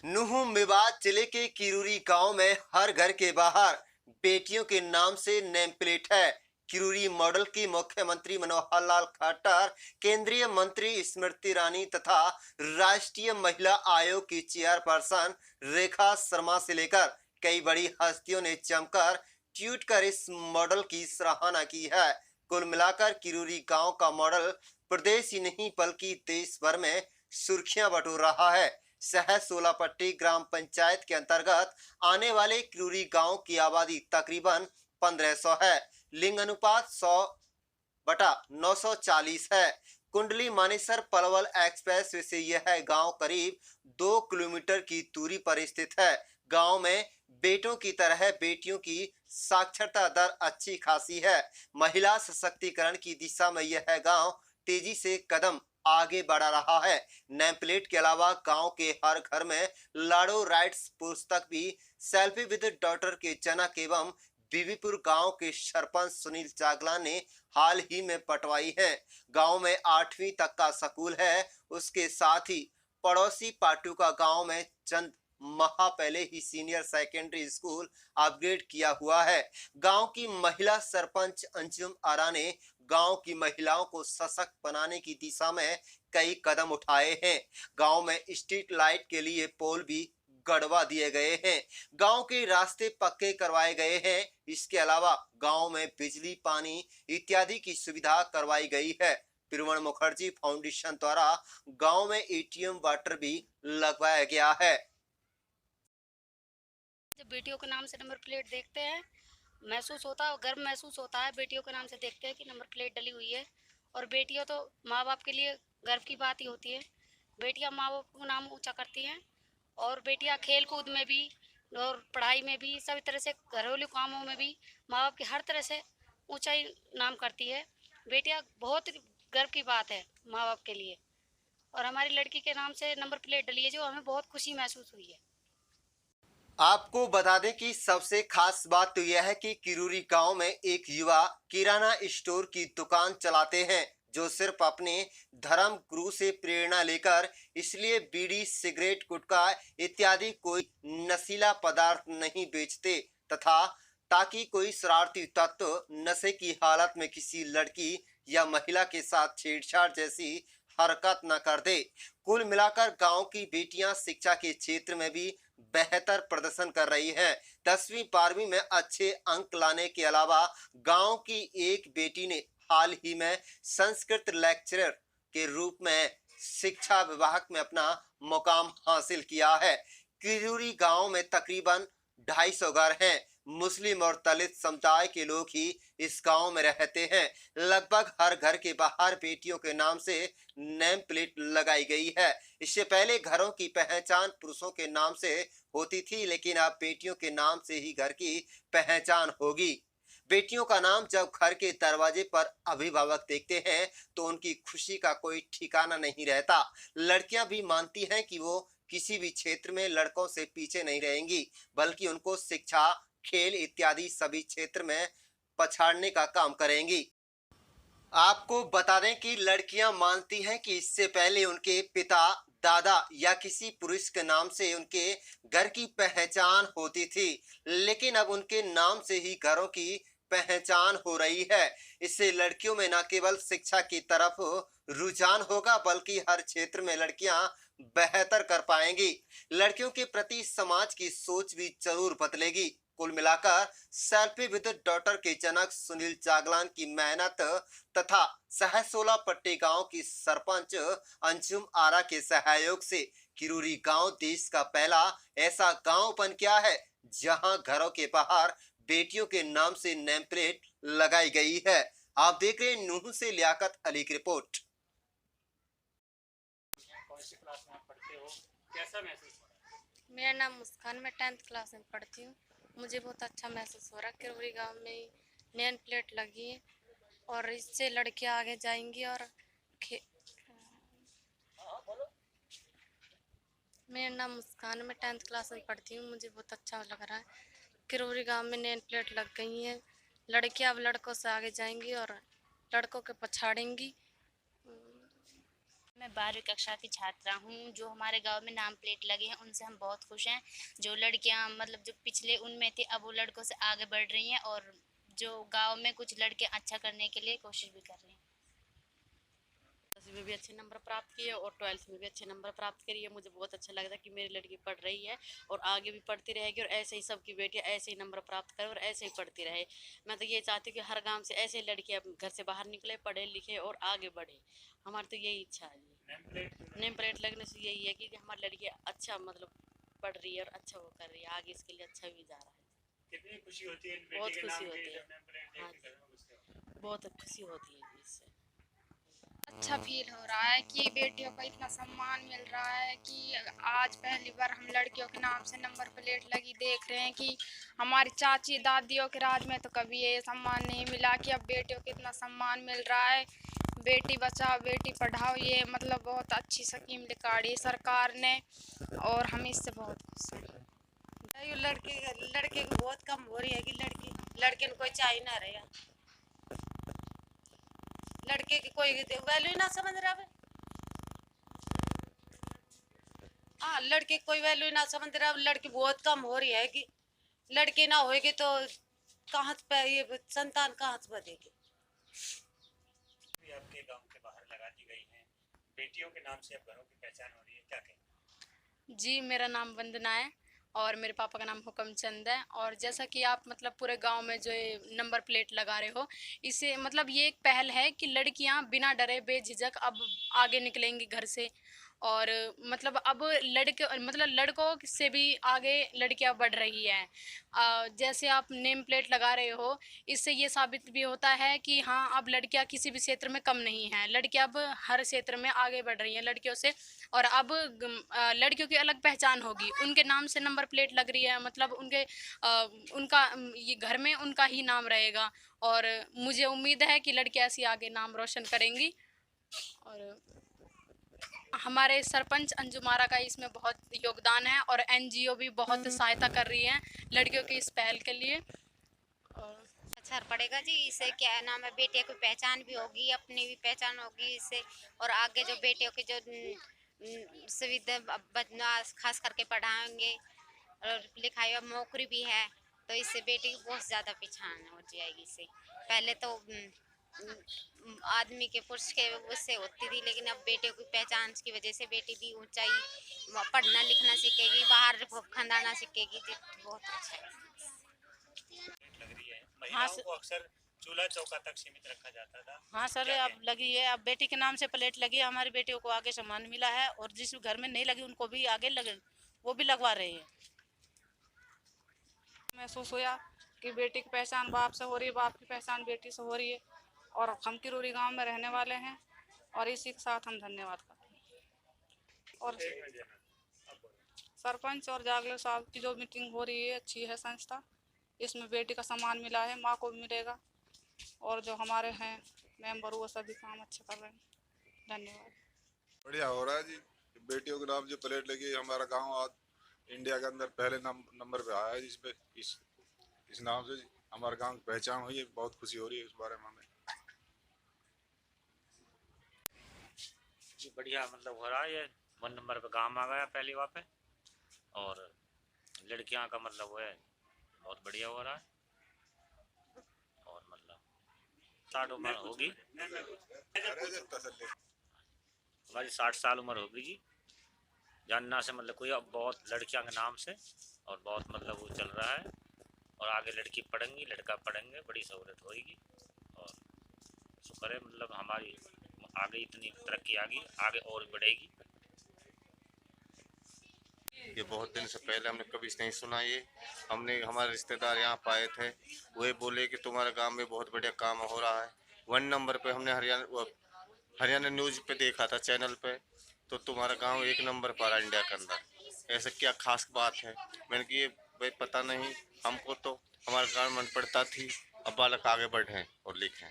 नूह मेवात जिले के किरूरी गांव में हर घर के बाहर बेटियों के नाम से नेम प्लेट है। किरूरी मॉडल की मुख्यमंत्री मनोहर लाल खट्टर, केंद्रीय मंत्री स्मृति ईरानी तथा राष्ट्रीय महिला आयोग की चेयरपर्सन रेखा शर्मा से लेकर कई बड़ी हस्तियों ने जमकर ट्वीट कर इस मॉडल की सराहना की है। कुल मिलाकर किरूरी गांव का मॉडल प्रदेश ही नहीं बल्कि देश भर में सुर्खियां बटोर रहा है। शहर सोलापट्टी ग्राम पंचायत के अंतर्गत आने वाले किरूरी गांव की आबादी तकरीबन 1500 है। लिंग अनुपात 100/940 है। कुंडली मानेसर पलवल एक्सप्रेस वे से यह गांव करीब 2 किलोमीटर की दूरी पर स्थित है। गांव में बेटों की तरह बेटियों की साक्षरता दर अच्छी खासी है। महिला सशक्तिकरण की दिशा में यह गांव तेजी से कदम आगे बढ़ा रहा है। नेम प्लेट के अलावा गांव के हर घर में लाडो राइट्स पुस्तक भी सेल्फी विद डॉटर के जनक एवं बीबीपुर गांव के सरपंच सुनील जागलान ने हाल ही में पटवाई है। गांव में 8वीं तक का स्कूल है। उसके साथ ही पड़ोसी पाटुका गांव में चंद माह पहले ही सीनियर सेकेंडरी स्कूल अपग्रेड किया हुआ है। गांव की महिला सरपंच अंजुम आरा ने गांव की महिलाओं को सशक्त बनाने की दिशा में कई कदम उठाए हैं। गांव में स्ट्रीट लाइट के लिए पोल भी गड़वा दिए गए हैं। गांव के रास्ते पक्के करवाए गए हैं। इसके अलावा गांव में बिजली, पानी इत्यादि की सुविधा करवाई गई है। पिरमण मुखर्जी फाउंडेशन द्वारा गांव में एटीएम वाटर भी लगवाया गया है। जब बेटियों के नाम से नंबर प्लेट देखते हैं, महसूस होता है, गर्व महसूस होता है। बेटियों के नाम से देखते हैं कि नंबर प्लेट डली हुई है, और बेटियां तो माँ बाप के लिए गर्व की बात ही होती है। बेटियां माँ बाप को नाम ऊंचा करती हैं, और बेटियां खेल कूद में भी और पढ़ाई में भी, सभी तरह से घरेलू कामों में भी माँ बाप की हर तरह से ऊंचाई नाम करती है। बेटियां बहुत गर्व की बात है माँ बाप के लिए, और हमारी लड़की के नाम से नंबर प्लेट डली है, जो हमें बहुत खुशी महसूस हुई है। आपको बता दें कि सबसे खास बात तो यह है कि किरूरी गांव में एक युवा किराना स्टोर की दुकान चलाते हैं, जो सिर्फ अपने धर्म गुरु से प्रेरणा लेकर इसलिए बीड़ी, सिगरेट, गुटखा इत्यादि कोई नशीला पदार्थ नहीं बेचते तथा ताकि कोई शरारती तत्व नशे की हालत में किसी लड़की या महिला के साथ छेड़छाड़ जैसी हरकत न कर दे। कुल मिलाकर गांव की बेटियां शिक्षा के क्षेत्र में भी बेहतर प्रदर्शन कर रही हैं। 10वीं 12वीं में अच्छे अंक लाने के अलावा गांव की एक बेटी ने हाल ही में संस्कृत लेक्चरर के रूप में शिक्षा विभाग में अपना मुकाम हासिल किया है। किरूरी गांव में तकरीबन 250 घर हैं। मुस्लिम और दलित समुदाय के लोग ही इस गांव में रहते हैं। लगभग हर घर के बाहर बेटियों के नाम से नेम प्लेट लगाई गई है। इससे पहले घरों की पहचान पुरुषों के नाम से होती थी, लेकिन अब बेटियों के नाम से ही घर की पहचान होगी। बेटियों का नाम जब घर के दरवाजे पर अभिभावक देखते हैं तो उनकी खुशी का कोई ठिकाना नहीं रहता। लड़कियां भी मानती हैं कि वो किसी भी क्षेत्र में लड़कों से पीछे नहीं रहेंगी, बल्कि उनको शिक्षा, खेल इत्यादि सभी क्षेत्र में पछाड़ने का काम करेंगी। आपको बता दें कि लड़कियां मानती हैं कि इससे पहले उनके पिता, दादा या किसी पुरुष के नाम से उनके घर की पहचान होती थी, लेकिन अब उनके नाम से ही घरों की पहचान हो रही है। इससे लड़कियों में न केवल शिक्षा की तरफ रुझान होगा, बल्कि हर क्षेत्र में लड़कियां बेहतर कर पाएंगी। लड़कियों के प्रति समाज की सोच भी जरूर बदलेगी। कुल मिलाकर सेल्फी विद डॉटर के जनक सुनील जागलान की मेहनत तथा सहसोला पट्टी गांव की सरपंच अंजुम आरा के सहयोग से किरूरी गांव देश का पहला ऐसा गांव बन गया है जहां घरों के बाहर बेटियों के नाम से नेम प्लेट लगाई गई है। आप देख रहे हैं नूह से लियाकत अली की रिपोर्ट। कौन सी क्लास में आप पढ़ते हो, कैसा महसूस हो रहा है? मेरा नाम मुस्कान, मैं 10th क्लास में पढ़ती हूँ। मुझे बहुत अच्छा महसूस हो रहा है। किरोरी गांव में ही नेम प्लेट लगी है, और इससे लड़कियां आगे जाएंगी। और मेरा नाम मुस्कान, मैं 10th क्लास में पढ़ती हूँ। मुझे बहुत अच्छा लग रहा है। किरोरी गांव में नेम प्लेट लग गई हैं। लड़कियां अब लड़कों से आगे जाएंगी और लड़कों के पछाड़ेंगी। मैं 12वीं कक्षा की छात्रा हूँ। जो हमारे गांव में नाम प्लेट लगे हैं उनसे हम बहुत खुश हैं। जो लड़कियां मतलब जो पिछले उनमें थी अब वो लड़कों से आगे बढ़ रही हैं और जो गांव में कुछ लड़के अच्छा करने के लिए कोशिश भी कर रही हैं। 10वीं में भी अच्छे नंबर प्राप्त किए और 12th में भी अच्छे नंबर प्राप्त करिए। मुझे बहुत अच्छा लगता है कि मेरी लड़की पढ़ रही है और आगे भी पढ़ती रहेगी और ऐसे ही सबकी बेटियां ऐसे ही नंबर प्राप्त करें और ऐसे ही पढ़ती रहे। मैं तो ये चाहती हूँ कि हर गांव से ऐसे ही लड़कियां घर से बाहर निकले, पढ़े लिखे और आगे बढ़े। हमारी तो यही इच्छा है। नेम प्लेट लगने से यही है कि हमारी लड़की अच्छा मतलब पढ़ रही है और अच्छा वो कर रही है, आगे इसके लिए अच्छा भी जा रहा है। कितनी खुशी होती है इन बहुत बेटी के खुशी नाम होती की है। जब नेम प्लेट देख हाँ के घर में घुसते हो? बहुत खुशी होती है इससे। अच्छा फील हो रहा है कि बेटियों का इतना सम्मान मिल रहा है कि आज पहली बार हम लड़कियों के नाम से नंबर प्लेट लगी देख रहे हैं कि हमारी चाची दादियों के राज में तो कभी ये सम्मान नहीं मिला कि अब बेटियों को इतना सम्मान मिल रहा है। बेटी बचाओ बेटी पढ़ाओ ये मतलब बहुत अच्छी स्कीम निकाली है सरकार ने और हम इससे बहुत खुश हैं। ये लड़के को बहुत कम हो रही है कि लड़के को कोई चाहिए ना रहे। लड़के की कोई वैल्यू ना समझ रहा है। हाँ, लड़के की कोई वैल्यू ना समझ रहा है। लड़की बहुत कम हो रही है कि लड़की ना होगी तो कहाँ पे ये संतान कहाँ से बनेगी। भी आपके गांव के बाहर लगा दी गई हैं, बेटियों के नाम से अब घरों की पहचान हो रही है, क्या कहें? जी, मेरा नाम वंदना है और मेरे पापा का नाम हुक्म चंद है। और जैसा कि आप मतलब पूरे गांव में जो ये नंबर प्लेट लगा रहे हो, इससे मतलब ये एक पहल है कि लड़कियां बिना डरे बेझिझक अब आगे निकलेंगी घर से। और मतलब अब लड़के मतलब लड़कों से भी आगे लड़कियां बढ़ रही हैं। जैसे आप नेम प्लेट लगा रहे हो, इससे ये साबित भी होता है कि हाँ अब लड़कियां किसी भी क्षेत्र में कम नहीं हैं। लड़कियां अब हर क्षेत्र में आगे बढ़ रही हैं लड़कियों से। और अब लड़कियों की अलग पहचान होगी, उनके नाम से नंबर प्लेट लग रही है मतलब उनका ये घर में उनका ही नाम रहेगा। और मुझे उम्मीद है कि लड़कियां ऐसी आगे नाम रोशन करेंगी। और हमारे सरपंच अंजुमारा का इसमें बहुत योगदान है और एनजीओ भी बहुत सहायता कर रही है लड़कियों की इस पहल के लिए। और असर पड़ेगा जी। इससे क्या नाम है बेटियों की पहचान भी होगी, अपनी भी पहचान होगी इससे। और आगे जो बेटियों की जो सुविधा बचना खास करके पढ़ाएंगे और लिखाई और नौकरी भी है तो इससे बेटी की बहुत ज़्यादा पहचान हो जाएगी। इससे पहले तो आदमी के पुरुष के उससे होती थी, लेकिन अब बेटियों की पहचान की वजह से बेटी भी ऊंचाई पढ़ना लिखना सीखेगी, बाहर खंडाना सीखेगी जी। बहुत अच्छा है। लग रही है हाँ महिलाओं सर। को अक्सर चूल्हा चौका तक सीमित रखा जाता था। हाँ सर, क्या अब कहें? लगी है। अब बेटी के नाम से प्लेट लगी है, हमारी बेटियों को आगे सम्मान मिला है और जिस घर में नहीं लगी उनको भी आगे लगे, वो भी लगवा रहे हैं। महसूस हुआ कि बेटी की पहचान बाप से हो रही है, बाप की पहचान बेटी से हो रही है। और हम किरोरी गांव में रहने वाले हैं और इसी के साथ हम धन्यवाद करते हैं। और एक मिनट देना, अब बोलो। सरपंच और जागले साहब की जो मीटिंग हो रही है अच्छी है संस्था। इसमें बेटी का सम्मान मिला है, माँ को भी मिलेगा। और जो हमारे हैं मेंबर वो सभी काम अच्छा कर रहे हैं। धन्यवाद। बढ़िया हो रहा है जी। बेटियों के नाम जो प्लेट लगी है, हमारा गांव आज इंडिया के अंदर पहले नंबर पे आया है जिसपे इस नाम से हमारे गांव की पहचान हुई है। बहुत खुशी हो रही है इस बारे में हमें। जी बढ़िया मतलब हो रहा है, ये 1 नंबर पे गांव आ गया पहली बार पे। और लड़कियां का मतलब वो है बहुत बढ़िया हो रहा है। और मतलब 60 उम्र होगी, हमारी 60 साल उम्र होगी जी। जानना से मतलब कोई अब बहुत लड़कियां के नाम से और बहुत मतलब वो चल रहा है। और आगे लड़की पढ़ेंगी लड़का पढ़ेंगे, बड़ी सहूलत होगी। और शुक्र है मतलब हमारी आगे इतनी तरक्की आ गई, आगे और बढ़ेगी। ये बहुत दिन से पहले हमने कभी नहीं सुना। ये हमने हमारे रिश्तेदार यहाँ पाए थे, वे बोले कि तुम्हारे गांव में बहुत बढ़िया काम हो रहा है। 1 नंबर पे हमने हरियाणा न्यूज पे देखा था चैनल पे, तो तुम्हारा गांव 1 नंबर पर आ इंडिया के अंदर। ऐसा क्या खास बात है? मैंने कि ये भाई पता नहीं हमको, तो हमारा गांव मन पड़ता थी अब बालक आगे बढ़ें और लिखें।